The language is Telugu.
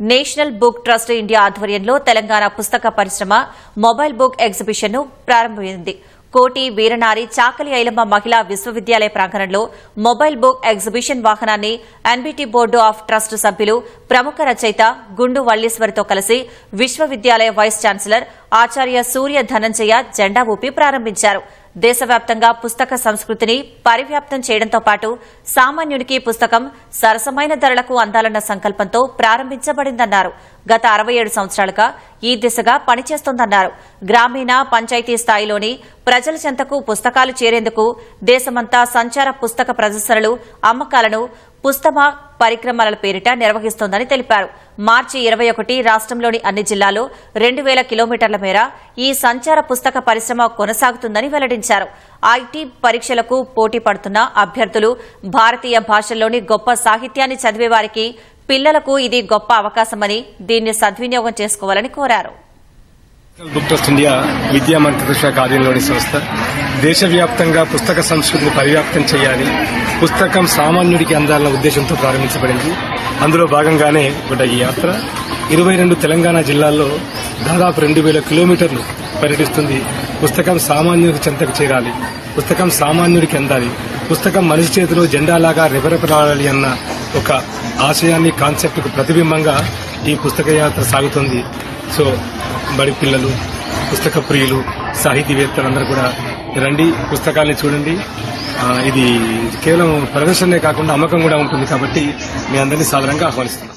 నేషనల్ బుక్ ట్రస్ట్ ఇండియా ఆధ్వర్యంలో తెలంగాణ పుస్తక పరిశ్రమ మొబైల్ బుక్ ఎగ్జిబిషన్ ను ప్రారంభమైంది. కోటి వీరనారి చాకలి ఐలమ్మ మహిళా విశ్వవిద్యాలయ ప్రాంగణంలో మొబైల్ బుక్ ఎగ్జిబిషన్ వాహనాన్ని ఎన్బీటీ బోర్డు ఆఫ్ ట్రస్ట్ సభ్యులు ప్రముఖ రచయిత గుండు వల్లీశ్వరితో కలిసి విశ్వవిద్యాలయ వైస్ ఛాన్సలర్ ఆచార్య సూర్య ధనంజయ జెండా ఊపి ప్రారంభించారు. దేశవ్యాప్తంగా పుస్తక సంస్కృతిని పరివ్యాప్తం చేయడంతో పాటు సామాన్యునికి పుస్తకం సరసమైన ధరలకు అందాలన్న సంకల్పంతో ప్రారంభించబడిందన్నారు. గత 67 సంవత్సరాలుగా ఈ దిశగా పనిచేస్తోందన్నారు. గ్రామీణ పంచాయతీ స్థాయిలోని ప్రజల చెంతకు పుస్తకాలు చేరేందుకు దేశమంతా సంచార పుస్తక ప్రదర్శనలు, అమ్మకాలను పుస్తమ పరిక్రమల పేరిట నిర్వహిస్తోందని తెలిపారు. మార్చి 21 రాష్ట్రంలోని అన్ని జిల్లాల్లో 2000 కిలోమీటర్ల మేర ఈ సంచార పుస్తక పరిశ్రమ కొనసాగుతుందని వెల్లడించారు. ఐటీ పరీక్షలకు పోటీ పడుతున్న అభ్యర్థులు, భారతీయ భాషల్లోని గొప్ప సాహిత్యాన్ని చదివే వారికి, పిల్లలకు ఇది గొప్ప అవకాశమని దీన్ని సద్వినియోగం చేసుకోవాలని కోరారు. బుక్ ట్రస్ట్ ఇండియా విద్యా మంత్రిత్వ శాఖ ఆధీనంలోని సంస్థ దేశవ్యాప్తంగా పుస్తక సంస్కృతిని పరివ్యాప్తం చేయాలి, పుస్తకం సామాన్యుడికి అందాలన్న ఉద్దేశంతో ప్రారంభించబడింది. అందులో భాగంగానే ఈ యాత్ర 22 తెలంగాణ జిల్లాల్లో దాదాపు 2000 కిలోమీటర్లు పర్యటిస్తుంది. పుస్తకం సామాన్యుడికి చెంతకు చేరాలి, పుస్తకం సామాన్యుడికి అందాలి, పుస్తకం మనిషి చేతిలో జెండాలాగా రెపరెపలాడాలి అన్న ఒక ఆశయాన్ని, కాన్సెప్ట్ కు ప్రతిబింబంగా ఈ పుస్తక యాత్ర సాగుతుంది. సో బడి పిల్లలు, పుస్తక ప్రియులు, సాహితీవేత్తలందరూ కూడా రండి, పుస్తకాల్ని చూడండి. ఇది కేవలం ప్రదర్శనే కాకుండా అమ్మకం కూడా ఉంటుంది కాబట్టి మీ అందరినీ సాధారణంగా ఆహ్వానిస్తున్నాం.